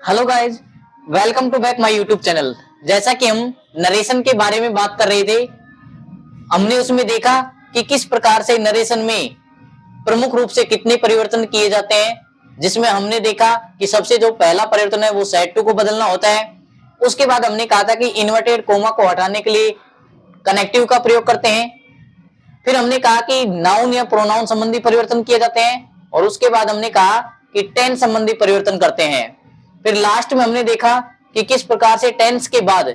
Hello guys, welcome to back my YouTube channel. जैसा कि हम नरेशन के बारे में बात कर रहे थे, हमने उसमें देखा कि किस प्रकार से नरेशन में प्रमुख रूप से कितने परिवर्तन किए जाते हैं, जिसमें हमने देखा कि सबसे जो पहला परिवर्तन है वो सेट टू को बदलना होता है। उसके बाद हमने कहा था कि इन्वर्टेड कोमा को हटाने के लिए कनेक्टिव का प्रयोग करते हैं। फिर हमने कहा कि नाउन या प्रोनाउन संबंधी परिवर्तन किए जाते हैं, और उसके बाद हमने कहा कि टेंस संबंधी परिवर्तन करते हैं। फिर लास्ट में हमने देखा कि किस प्रकार से टेंस के बाद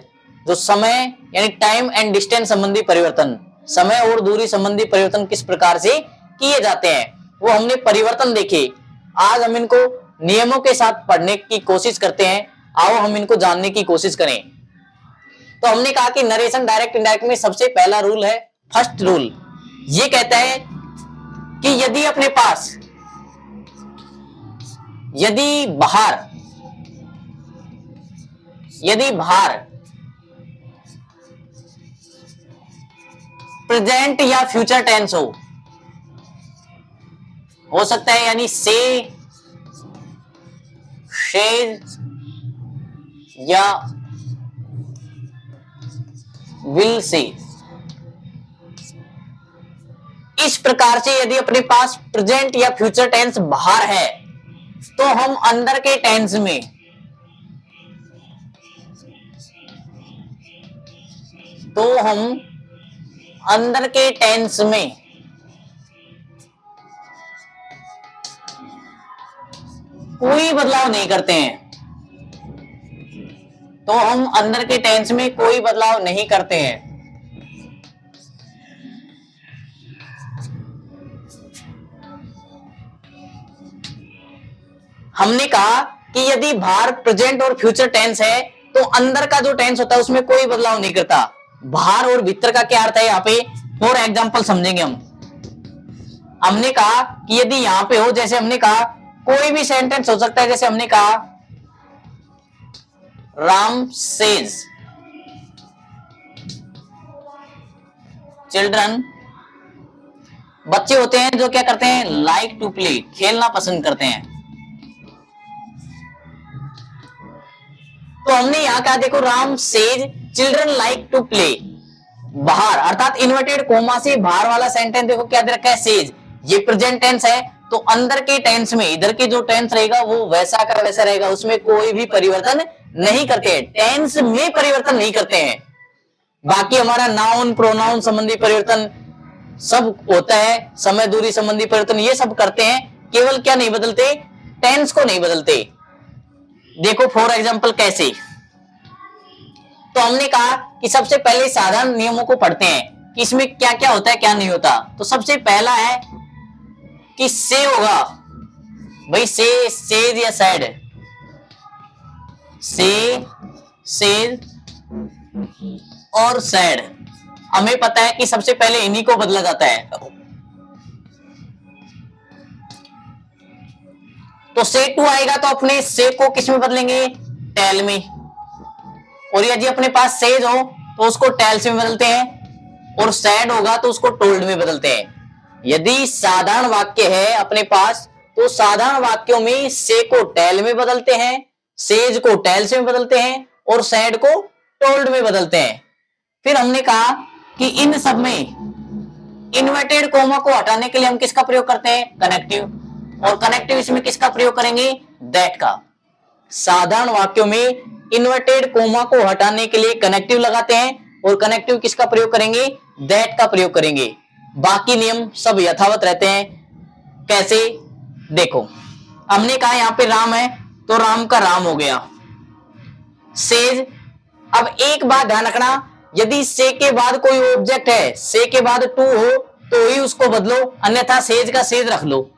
जो समय यानी टाइम एंड डिस्टेंस संबंधी परिवर्तन, समय और दूरी संबंधी परिवर्तन किस प्रकार से किए जाते हैं, वो हमने परिवर्तन देखे। आज हम इनको नियमों के साथ पढ़ने की कोशिश करते हैं। आओ हम इनको जानने की कोशिश करें। तो हमने कहा कि नरेशन डायरेक्ट इनडायरेक्ट में सबसे पहला रूल है, फर्स्ट रूल। ये कहता है कि यदि बाहर प्रेजेंट या फ्यूचर टेंस हो सकता है, यानी से, शेज या विल से। इस प्रकार से यदि अपने पास प्रेजेंट या फ्यूचर टेंस बाहर है तो हम अंदर के टेंस में कोई बदलाव नहीं करते हैं। हमने कहा कि यदि बाहर प्रेजेंट और फ्यूचर टेंस है तो अंदर का जो टेंस होता है उसमें कोई बदलाव नहीं करता। बाहर और भीतर का क्या अर्थ है, यहाँ पे फॉर एग्जांपल समझेंगे हम। हमने कहा कि यदि यहाँ पे हो, जैसे हमने कहा कोई भी सेंटेंस हो सकता है, जैसे हमने कहा राम सेज चिल्ड्रन। बच्चे होते हैं जो क्या करते हैं, लाइक टू प्ले, खेलना पसंद करते हैं। तो हमने यहां कहा, देखो Ram says children like to play. बाहर अर्थात इन्वर्टेड कोमा से बाहर वाला सेंटेंस देखो क्या दे रखा है, सेज। ये प्रेजेंट टेंस है, तो अंदर के टेंस में इधर के जो टेंस रहेगा वो वैसा का वैसा रहेगा, उसमें कोई भी परिवर्तन नहीं करते हैं। टेंस में परिवर्तन नहीं करते हैं। बाकी हमारा नाउन प्रोनाउन संबंधी परिवर्तन सब होता है, समय दूरी संबंधी परिवर्तन ये सब करते हैं। केवल क्या नहीं बदलते, टेंस को नहीं बदलते। देखो फॉर एग्जांपल कैसे। तो हमने कहा कि सबसे पहले साधारण नियमों को पढ़ते हैं कि इसमें क्या क्या होता है क्या नहीं होता। तो सबसे पहला है कि से होगा, भाई से, सेज या सैड, से, सेज और सैड। हमें पता है कि सबसे पहले इन्हीं को बदला जाता है। तो से टू आएगा तो अपने से को किस में बदलेंगे, टेल में। और यदि अपने पास सेज हो तो उसको टेल्स में बदलते हैं, और सैड होगा तो उसको टोल्ड में बदलते हैं। यदि साधारण वाक्य है अपने पास तो साधारण वाक्यों में से को टेल में बदलते हैं, सेज को टेल्स में बदलते हैं, और सैड को टोल्ड में बदलते हैं। फिर हमने कहा कि इन सब में इन्वर्टेड कोमा को हटाने के लिए हम किसका प्रयोग करते हैं, कनेक्टिव। और कनेक्टिव इसमें किसका प्रयोग करेंगे, दैट का। साधारण वाक्यों में इन्वर्टेड कोमा को हटाने के लिए कनेक्टिव लगाते हैं, और कनेक्टिव किसका प्रयोग करेंगे, दैट का प्रयोग करेंगे। बाकी नियम सब यथावत रहते हैं। कैसे, देखो हमने कहा यहां पे राम है तो राम का राम हो गया, सेज। अब एक बात ध्यान रखना, यदि से के बाद कोई ऑब्जेक्ट है, से के बाद टू हो तो ही उसको बदलो, अन्यथा सेज का सेज रख लो।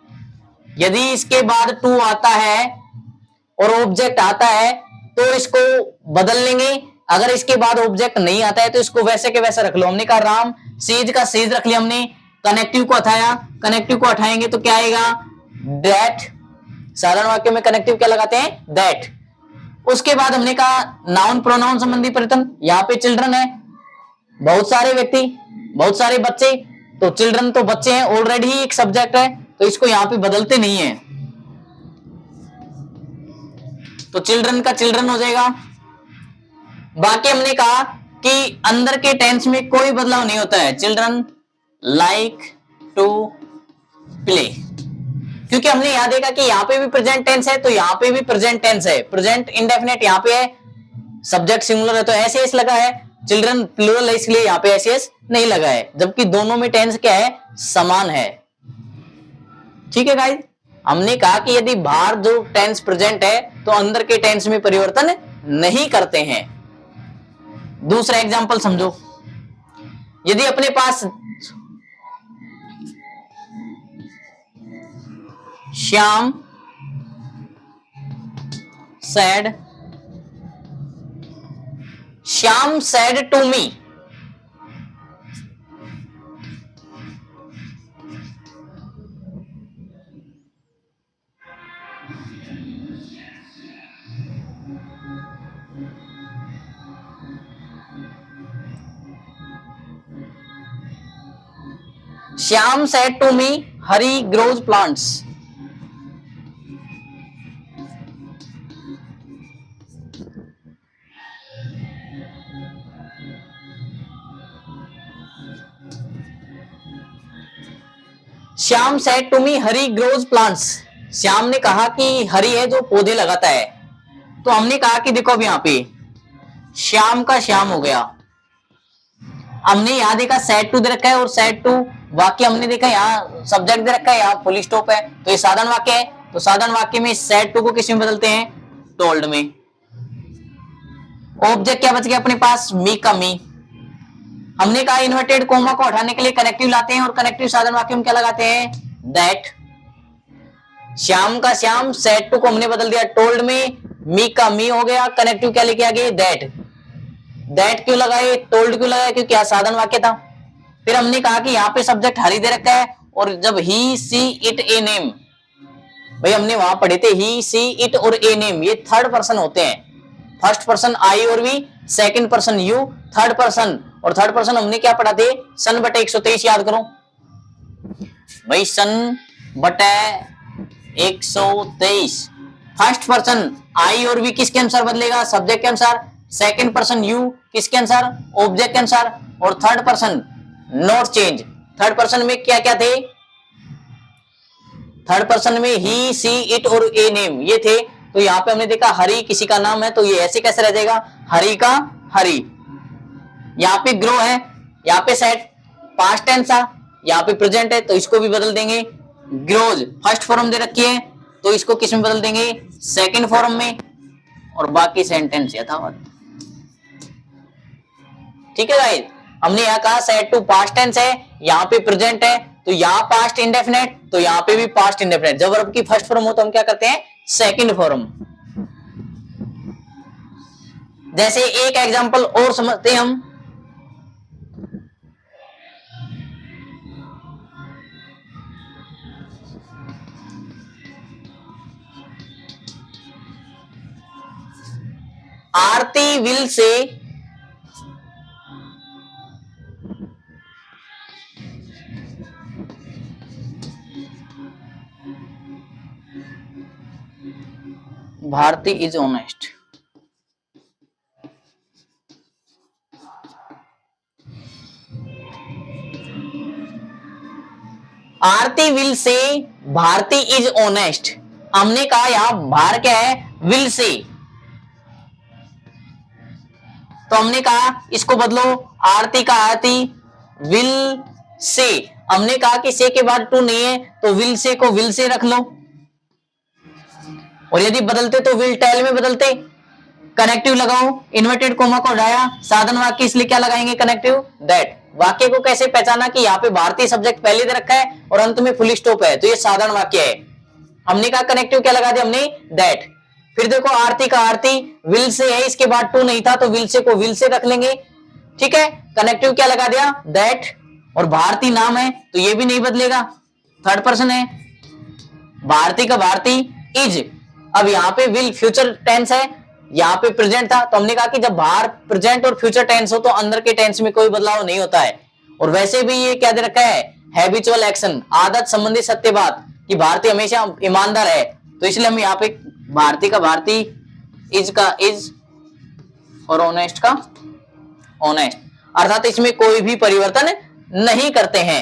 यदि इसके बाद टू आता है और ऑब्जेक्ट आता है तो इसको बदल लेंगे। अगर इसके बाद ऑब्जेक्ट नहीं आता है तो इसको वैसे के वैसे रख लो। हमने कहा राम सेज का सेज रख लिया हमने, कनेक्टिव को हटाया, कनेक्टिव को हटाएंगे तो क्या आएगा, दैट। साधारण वाक्य में कनेक्टिव क्या लगाते हैं, दैट। उसके बाद हमने कहा नाउन प्रोनाउन संबंधी परिवर्तन। यहाँ पे चिल्ड्रन है, बहुत सारे व्यक्ति, बहुत सारे बच्चे, तो चिल्ड्रन तो बच्चे हैं, ऑलरेडी ही एक सब्जेक्ट है, तो इसको यहां पे बदलते नहीं है। तो चिल्ड्रन का चिल्ड्रन हो जाएगा। बाकी हमने कहा कि अंदर के टेंस में कोई बदलाव नहीं होता है, चिल्ड्रन लाइक टू प्ले, क्योंकि हमने यहां देखा कि यहां पे भी प्रेजेंट टेंस है तो यहां पे भी प्रेजेंट टेंस है, प्रेजेंट इंडेफिनिट यहां पे है, सब्जेक्ट सिंगुलर है तो एस लगा है, चिल्ड्रन प्लूरल है इसलिए यहां पे एस नहीं लगा है, जबकि दोनों में टेंस क्या है, समान है। ठीक है गाइस, हमने कहा कि यदि बाहर जो टेंस प्रेजेंट है तो अंदर के टेंस में परिवर्तन नहीं करते हैं। दूसरा एग्जांपल समझो, यदि अपने पास Shyam said to me, Shyam said to me, Hari grows plants. Shyam said to me, Hari grows plants. Shyam ने कहा कि हरी है जो पौधे लगाता है। तो हमने कहा कि देखो अब यहाँ पे श्याम का श्याम हो गया, हमने यहां देखा said to दे रखा है और said to वाक्य हमने देखा यहाँ सब्जेक्ट दे रखा है, यहाँ फुल स्टॉप है, तो ये साधारण वाक्य है। तो साधारण वाक्य में said to को किस में बदलते हैं, टोल्ड में। ऑब्जेक्ट क्या बच गया अपने पास, मी का मी। हमने कहा इन्वर्टेड कोमा को हटाने के लिए कनेक्टिव लाते हैं और कनेक्टिव साधारण वाक्य में क्या लगाते हैं, दैट। श्याम का श्याम said to को हमने बदल दिया टोल्ड में, मी का मी हो गया, कनेक्टिव क्या लेके आ गए, दैट। दैट क्यों लगाए, टोल्ड क्यों लगाए, क्योंकि यह साधारण वाक्य था। फिर हमने कहा कि यहाँ पे सब्जेक्ट हरी दे रखा है और जब ही सी इट ए नेम, भाई हमने वहां पढ़े थे ही सी इट और ए नेम, ये थर्ड पर्सन होते हैं, फर्स्ट पर्सन आई और we, second person you, third person. और थर्ड पर्सन हमने क्या पढ़ा थे, सन बटे 123 याद करो भाई, सन बटे 123। फर्स्ट पर्सन आई और वी किसके अनुसार बदलेगा, सब्जेक्ट के अनुसार, सेकंड पर्सन यू किसके अनुसार, ऑब्जेक्ट के अनुसार, और third person not change. Third person में क्या क्या थे, थर्ड पर्सन में ही सी इट और ए नेम ये थे। तो यहाँ पे हमने देखा हरी किसी का नाम है तो ये ऐसे कैसे रह जाएगा, हरी का हरी। यहाँ पे ग्रो है, यहाँ पे सेट पास्ट टेंस था, यहाँ पे प्रेजेंट है तो इसको भी बदल देंगे, ग्रोज फर्स्ट फॉर्म दे रखी है तो इसको किस में बदल देंगे, सेकंड फॉर्म में, और बाकी सेंटेंस यथावत। ठीक है गाइस, हमने यहाँ कहा सेट टू पास्ट टेंस है, यहाँ पे प्रेजेंट है तो यहाँ पास्ट इंडेफिनेट, तो यहाँ पे भी पास्ट इंडेफिनेट। जब वर्ब की फर्स्ट फॉर्म हो तो हम क्या करते हैं, सेकंड फॉर्म। जैसे एक एग्जांपल और समझते हैं हम, Aarti will say Bharti is honest. Aarti will say Bharti is honest. हमने कहा यहां भार क्या है, विल से, तो हमने कहा इसको बदलो, आरती का आरती, विल से। हमने कहा कि से के बाद टू नहीं है तो विल से को विल से रख लो, और यदि बदलते तो विल टेल में बदलते। कनेक्टिव लगाओ, इन्वर्टेड कोमा को हटाया, साधन वाक्य इसलिए क्या लगाएंगे, कनेक्टिव दैट। वाक्य को कैसे पहचाना कि यहाँ पे भारतीय सब्जेक्ट पहले दे रखा है और अंत में फुल स्टॉप है तो ये साधारण वाक्य है। हमने कहा कनेक्टिव क्या लगा दिया हमने, दैट। फिर देखो आरती का आरती विल से है, इसके बाद टू नहीं था तो विल से को विल से रख लेंगे। ठीक है, कनेक्टिव क्या लगा दिया, दैट, और भारती नाम है तो ये भी नहीं बदलेगा, थर्ड पर्सन है। भारती का भारती इज, अब यहाँ पे विल फ्यूचर टेंस है, यहाँ पे प्रेजेंट था तो हमने कहा कि जब बाहर प्रेजेंट और फ्यूचर टेंस हो तो अंदर के टेंस में कोई बदलाव नहीं होता है। और वैसे भी ये क्या दे रखा है, हैबिचुअल एक्शन, आदत संबंधी सत्य बात, कि भारती हमेशा ईमानदार है, तो इसलिए हम यहाँ पे भारती का भारती इज का इज और ऑनेस्ट का ऑनेस्ट, अर्थात इसमें कोई भी परिवर्तन नहीं करते हैं।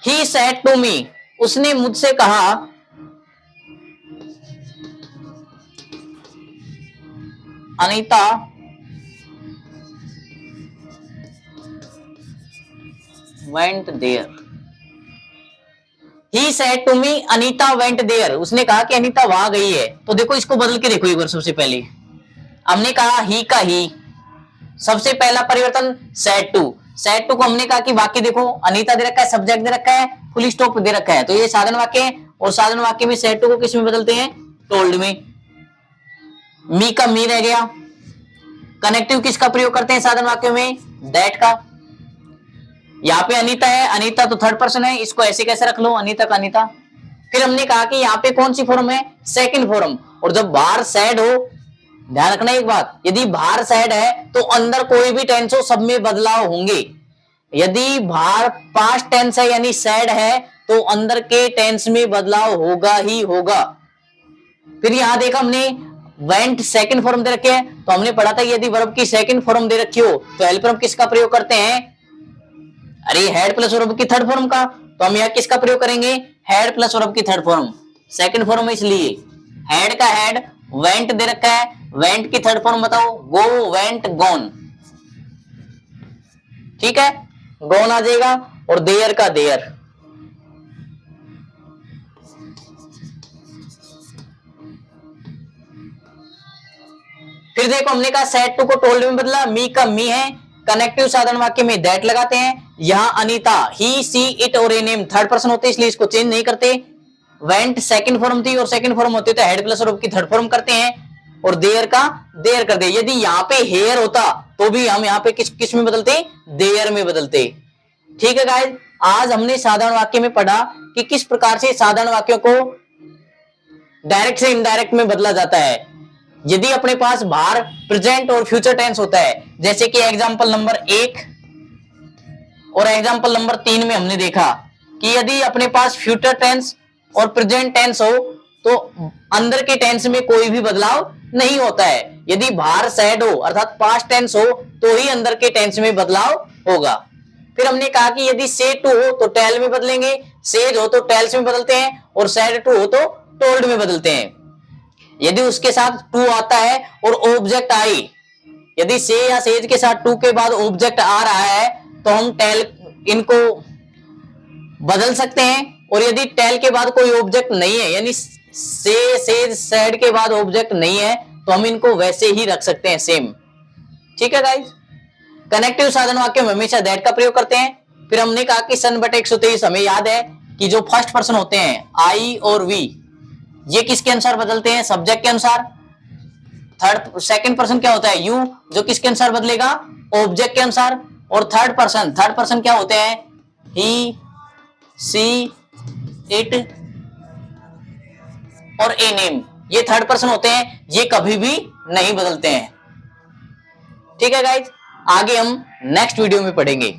He said to me, उसने मुझसे कहा, Anita went there. He said to me, Anita went there. उसने कहा कि अनीता वहां गई है। तो देखो इसको बदल के देखो एक बार। सबसे पहले हमने कहा ही का ही, सबसे पहला परिवर्तन said to, said to को हमने कहा कि वाक्य देखो अनीता दे रखा है, सब्जेक्ट दे रखा है, फुल स्टॉप दे रखा है, तो ये साधारण वाक्य है। और साधारण वाक्य में said to को किस में बदलते हैं? टोल्ड में। मी का मी रह गया। कनेक्टिव किसका प्रयोग करते हैं साधारण वाक्यों में? दैट का। यहाँ पे अनीता है, अनीता तो थर्ड पर्सन है, इसको ऐसे कैसे रख लो, अनीता का अनीता। फिर हमने कहा कि यहाँ पे कौन सी फॉर्म है? Second form. और जब बाहर सैड हो, ध्यान रखना एक बात, यदि बाहर सैड है तो अंदर कोई भी टेंस हो सब में बदलाव होंगे। यदि बाहर पास्ट टेंस है यानी सैड है तो अंदर के टेंस में बदलाव होगा ही होगा। फिर यहां देखा हमने वेंट सेकंड फॉर्म दे रखे हैं, तो हमने पढ़ा था यदि वर्ब की सेकंड फॉर्म दे रखी हो तो हेल्प वर्ब किसका प्रयोग करते हैं? अरे हैड प्लस वर्ब की थर्ड फॉर्म का। तो हम यहाँ किसका प्रयोग करेंगे? हैड प्लस वर्ब की थर्ड फॉर्म। सेकंड फॉर्म इसलिए हैड का हैड, वेंट दे रखा है, वेंट की थर्ड फॉर्म बताओ? गो, वेंट, गॉन। ठीक है, गॉन आ जाएगा। और देयर का देयर। फिर देखो हमने कहा सेड टू को टोल्ड में बदला, मी का मी है, कनेक्टिव साधारण वाक्य में दैट लगाते हैं। यहां अनीता, ही, सी, इट और ए नेम थर्ड पर्सन होते हैं इसलिए इसको चेंज नहीं करते। वेंट सेकंड फॉर्म थी और सेकंड फॉर्म होती तो हेड प्लस वर्ब की थर्ड फॉर्म करते हैं। और देयर का देयर कर दे। यदि यहाँ पे हेयर होता तो भी हम यहाँ पे किस में बदलते? देयर में बदलते। ठीक है गाइस, आज हमने साधारण वाक्य में पढ़ा कि किस प्रकार से साधारण वाक्यों को डायरेक्ट से इनडायरेक्ट में बदला जाता है यदि अपने पास बाहर प्रेजेंट और फ्यूचर टेंस होता है। जैसे कि एग्जांपल नंबर 1 और एग्जांपल नंबर 3 में हमने देखा कि यदि अपने पास फ्यूचर टेंस और प्रेजेंट टेंस हो तो अंदर के टेंस में कोई भी बदलाव नहीं होता है। यदि बाहर सैड हो अर्थात पास्ट टेंस हो तो ही अंदर के टेंस में बदलाव होगा। फिर हमने कहा कि यदि से टू हो तो टेल में बदलेंगे, सेज हो तो टेल्स में बदलते हैं, और सैड टू हो तो टोल्ड में बदलते हैं। यदि उसके साथ टू आता है और ऑब्जेक्ट आई, यदि से या सेज के साथ टू के बाद ऑब्जेक्ट आ रहा है तो हम टेल इनको बदल सकते हैं। और यदि टेल के बाद कोई ऑब्जेक्ट नहीं है यानी से, सेज, सैड के बाद ऑब्जेक्ट नहीं है तो हम इनको वैसे ही रख सकते हैं सेम। ठीक है गाइस, कनेक्टिव साधारण वाक्य में हमेशा दैट का प्रयोग करते हैं। फिर हमने कहा कि सन बटे 123 हमें याद है कि जो फर्स्ट पर्सन होते हैं आई और वी, ये किसके अनुसार बदलते हैं? सब्जेक्ट के अनुसार। सेकंड पर्सन क्या होता है? यू, जो किसके अनुसार बदलेगा? ऑब्जेक्ट के अनुसार। और थर्ड पर्सन क्या होते हैं? ही, सी, इट और ए नेम, ये थर्ड पर्सन होते हैं, ये कभी भी नहीं बदलते हैं। ठीक है गाइज, आगे हम नेक्स्ट वीडियो में पढ़ेंगे।